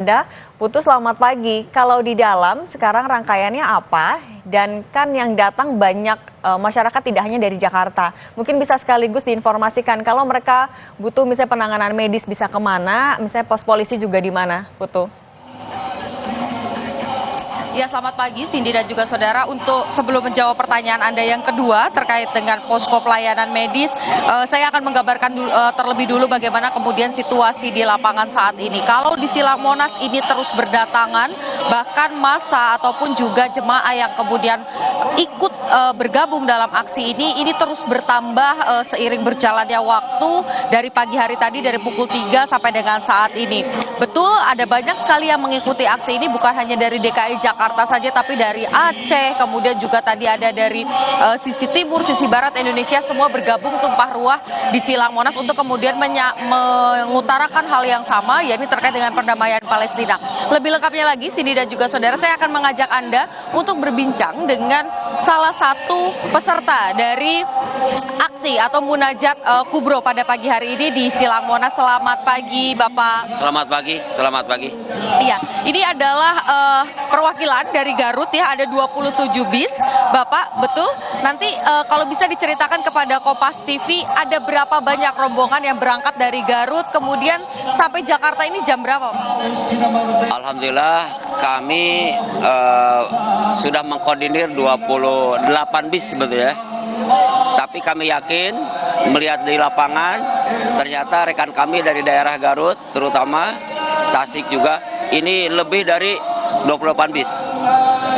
Anda, Putu, selamat pagi. Kalau di dalam sekarang rangkaiannya apa? Dan kan yang datang banyak masyarakat tidak hanya dari Jakarta. Mungkin bisa sekaligus diinformasikan kalau mereka butuh misalnya penanganan medis bisa kemana, misalnya pos polisi juga di mana, Putu? Ya, selamat pagi Cindy dan juga saudara. Untuk sebelum menjawab pertanyaan Anda yang kedua terkait dengan posko pelayanan medis, saya akan menggambarkan terlebih dulu bagaimana kemudian situasi di lapangan saat ini. Kalau di Silang Monas ini terus berdatangan, bahkan massa ataupun juga jemaah yang kemudian ikut bergabung dalam aksi ini terus bertambah seiring berjalannya waktu dari pagi hari tadi, dari pukul 3 sampai dengan saat ini. Betul, ada banyak sekali yang mengikuti aksi ini, bukan hanya dari DKI Jakarta saja, tapi dari Aceh, kemudian juga tadi ada dari sisi timur, sisi barat Indonesia, semua bergabung tumpah ruah di Silang Monas untuk kemudian mengutarakan hal yang sama, yakni terkait dengan perdamaian Palestina. Lebih lengkapnya lagi, Cindy dan juga saudara, saya akan mengajak Anda untuk berbincang dengan salah satu peserta dari aksi atau munajat kubro pada pagi hari ini di Silang Monas. Selamat pagi, Bapak. Selamat pagi. Iya, ini adalah perwakilan dari Garut ya, ada 27 bis, Bapak, betul? Nanti kalau bisa diceritakan kepada Kompas TV, ada berapa banyak rombongan yang berangkat dari Garut, kemudian sampai Jakarta ini jam berapa, Pak? Alhamdulillah kami sudah mengkoordinir 28 bis sebetulnya. Tapi kami yakin melihat di lapangan ternyata rekan kami dari daerah Garut terutama Tasik juga ini lebih dari 28 bis,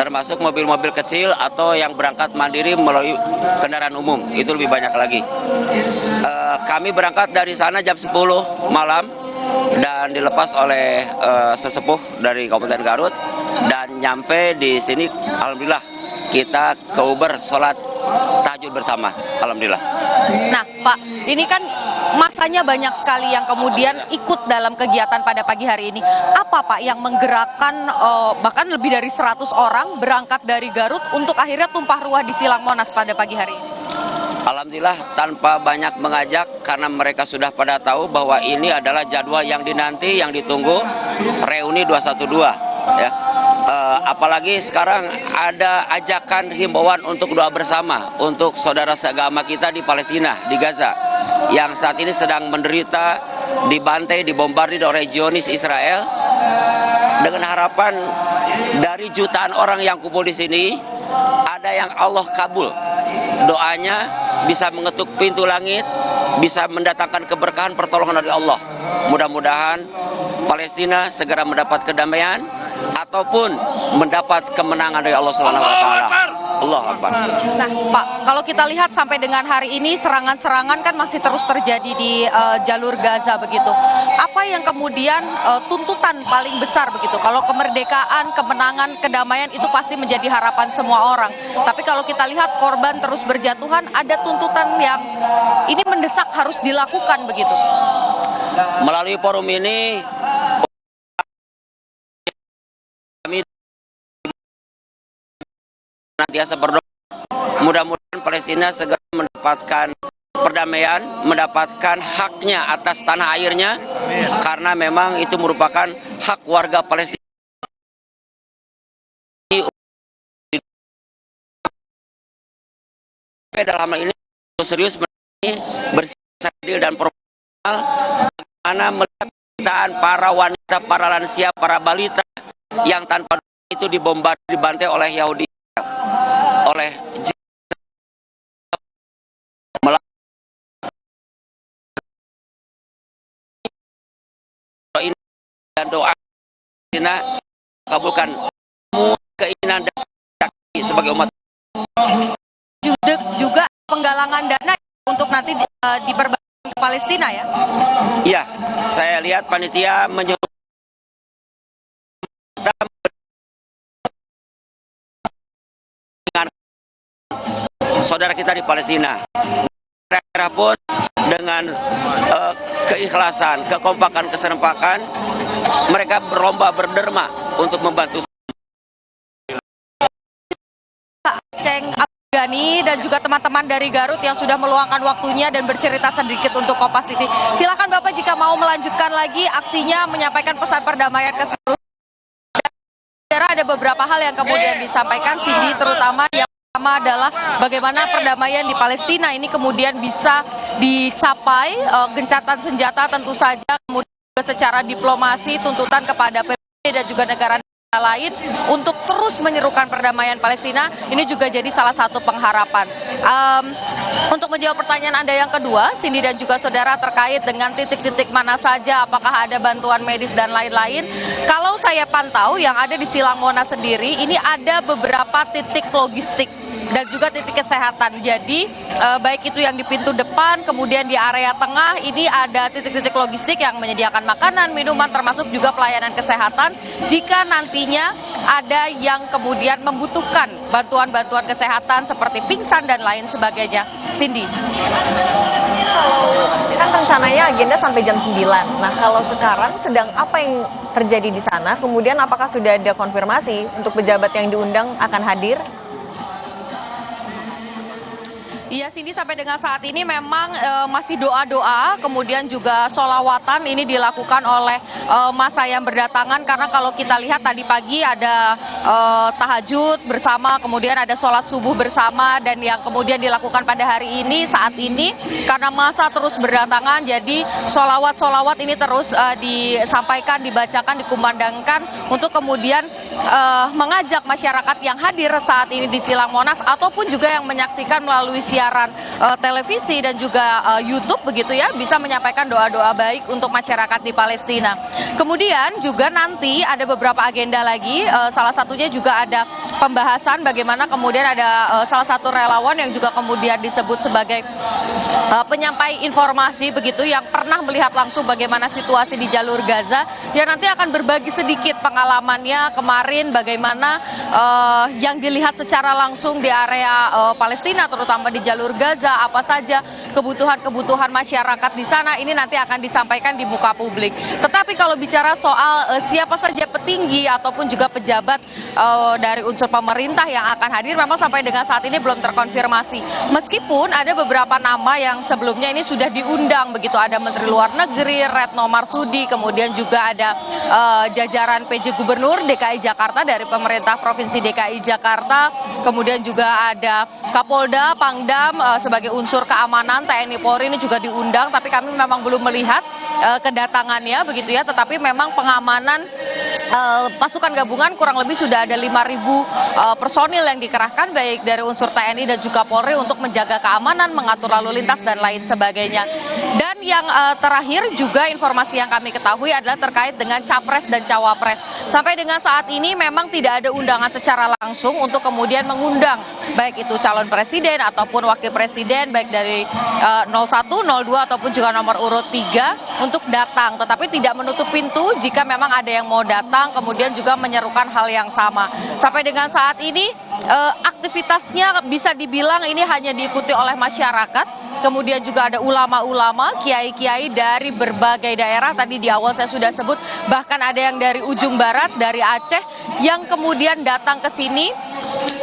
termasuk mobil-mobil kecil atau yang berangkat mandiri melalui kendaraan umum, itu lebih banyak lagi. Kami berangkat dari sana jam 10 malam dan dilepas oleh sesepuh dari Kabupaten Garut dan nyampe di sini alhamdulillah kita ke Uber sholat tahajud bersama, alhamdulillah. Nah, Pak, ini kan masanya banyak sekali yang kemudian ikut dalam kegiatan pada pagi hari ini. Apa, Pak, yang menggerakkan bahkan lebih dari 100 orang berangkat dari Garut untuk akhirnya tumpah ruah di Silang Monas pada pagi hari ini? Alhamdulillah tanpa banyak mengajak karena mereka sudah pada tahu bahwa ini adalah jadwal yang dinanti, yang ditunggu, reuni 212 ya. Apalagi sekarang ada ajakan himbauan untuk doa bersama untuk saudara seagama kita di Palestina, di Gaza, yang saat ini sedang menderita, dibantai, dibombardir oleh Zionis Israel. Dengan harapan dari jutaan orang yang kumpul di sini, ada yang Allah kabul doanya, bisa mengetuk pintu langit, bisa mendatangkan keberkahan pertolongan dari Allah. Mudah-mudahan Palestina segera mendapat kedamaian ataupun mendapat kemenangan dari Allah Subhanahu wa taala. Allahu Akbar. Nah, Pak, kalau kita lihat sampai dengan hari ini serangan-serangan kan masih terus terjadi di jalur Gaza begitu. Apa yang kemudian tuntutan paling besar begitu? Kalau kemerdekaan, kemenangan, kedamaian itu pasti menjadi harapan semua orang. Tapi kalau kita lihat korban terus berjatuhan, ada tuntutan yang ini mendesak harus dilakukan begitu. Melalui forum ini senantiasa berdoa mudah-mudahan Palestina segera mendapatkan perdamaian, mendapatkan haknya atas tanah airnya. Amin. Karena memang itu merupakan hak warga Palestina. Dalam hal ini serius bersih dan profesional, bagaimana melihat para wanita, para lansia, para balita yang tanpa itu dibombardir, dibantai oleh Yahudi, oleh dan doa Palestina kabulkan semua keinginan dan sebagai umat. Juga penggalangan dana untuk nanti diperbanyak ke Palestina ya? Iya, saya lihat panitia menyuruh dengan saudara kita di Palestina. Mereka pun dengan keikhlasan, kekompakan, keserempakan, mereka berlomba berderma untuk membantu. Ceng Gani dan juga teman-teman dari Garut yang sudah meluangkan waktunya dan bercerita sedikit untuk Kompas TV. Silakan Bapak jika mau melanjutkan lagi aksinya, menyampaikan pesan perdamaian ke seluruh. Ada beberapa hal yang kemudian disampaikan Cindy, terutama yang pertama adalah bagaimana perdamaian di Palestina ini kemudian bisa dicapai, gencatan senjata tentu saja, kemudian secara diplomasi, tuntutan kepada PBB dan juga negara lain untuk terus menyerukan perdamaian Palestina, ini juga jadi salah satu pengharapan. Untuk menjawab pertanyaan Anda yang kedua, Cindy dan juga saudara, terkait dengan titik-titik mana saja, apakah ada bantuan medis dan lain-lain. Kalau saya pantau yang ada di Silang Monas sendiri, ini ada beberapa titik logistik dan juga titik kesehatan. Jadi baik itu yang di pintu depan, kemudian di area tengah, ini ada titik-titik logistik yang menyediakan makanan, minuman, termasuk juga pelayanan kesehatan. Jika nantinya ada yang kemudian membutuhkan bantuan-bantuan kesehatan seperti pingsan dan lain sebagainya. Cindy. Kan rencananya agenda sampai jam 9. Nah, kalau sekarang sedang apa yang terjadi di sana? Kemudian apakah sudah ada konfirmasi untuk pejabat yang diundang akan hadir? Iya Cindy, sampai dengan saat ini memang masih doa-doa, kemudian juga sholawatan ini dilakukan oleh massa yang berdatangan, karena kalau kita lihat tadi pagi ada tahajud bersama, kemudian ada sholat subuh bersama, dan yang kemudian dilakukan pada hari ini, saat ini, karena massa terus berdatangan, jadi sholawat ini terus disampaikan, dibacakan, dikumandangkan untuk kemudian mengajak masyarakat yang hadir saat ini di Silang Monas ataupun juga yang menyaksikan melalui siaran televisi dan juga YouTube begitu ya, bisa menyampaikan doa-doa baik untuk masyarakat di Palestina. Kemudian juga nanti ada beberapa agenda lagi, salah satunya juga ada pembahasan bagaimana kemudian ada salah satu relawan yang juga kemudian disebut sebagai penyampai informasi begitu, yang pernah melihat langsung bagaimana situasi di jalur Gaza, yang nanti akan berbagi sedikit pengalamannya kemarin, bagaimana yang dilihat secara langsung di area Palestina, terutama di jalur Gaza, apa saja kebutuhan-kebutuhan masyarakat di sana, ini nanti akan disampaikan di muka publik. Tetapi kalau bicara soal siapa saja petinggi ataupun juga pejabat dari unsur pemerintah yang akan hadir, memang sampai dengan saat ini belum terkonfirmasi. Meskipun ada beberapa nama yang sebelumnya ini sudah diundang begitu, ada Menteri Luar Negeri Retno Marsudi, kemudian juga ada jajaran PJ Gubernur DKI Jakarta dari pemerintah Provinsi DKI Jakarta, kemudian juga ada Kapolda, Pangdam sebagai unsur keamanan, TNI Polri ini juga diundang, tapi kami memang belum melihat kedatangannya begitu ya, tetapi memang pengamanan pasukan gabungan kurang lebih sudah ada 5.000 personil yang dikerahkan baik dari unsur TNI dan juga Polri untuk menjaga keamanan, mengatur lalu lintas dan lain sebagainya. Dan yang terakhir juga informasi yang kami ketahui adalah terkait dengan Capres dan Cawapres. Sampai dengan saat ini memang tidak ada undangan secara langsung untuk kemudian mengundang baik itu calon presiden ataupun wakil presiden baik dari 01, 02 ataupun juga nomor urut 3 untuk datang, tetapi tidak menutup pintu jika memang ada yang mau datang kemudian juga menyerukan hal yang sama. Sampai dengan saat ini aktivitasnya bisa dibilang ini hanya diikuti oleh masyarakat, kemudian juga ada ulama-ulama, kiai-kiai dari berbagai daerah, tadi di awal saya sudah sebut, bahkan ada yang dari ujung barat, dari Aceh, yang kemudian datang ke sini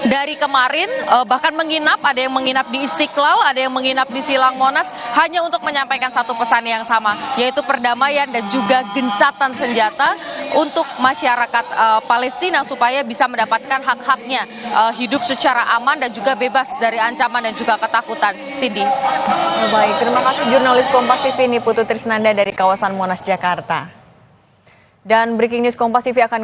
dari kemarin, bahkan menginap, ada yang menginap di Istiqlal, ada yang menginap di Silang Monas, hanya untuk menyampaikan satu pesan yang sama, yaitu perdamaian dan juga gencatan senjata untuk masyarakat Palestina supaya bisa mendapatkan hak-haknya, hidup secara aman dan juga bebas dari ancaman dan juga ketakutan. Cindy. Baik, terima kasih jurnalis Kompas TV Niputu Trisnanda dari kawasan Monas, Jakarta. Dan Breaking News Kompas TV akan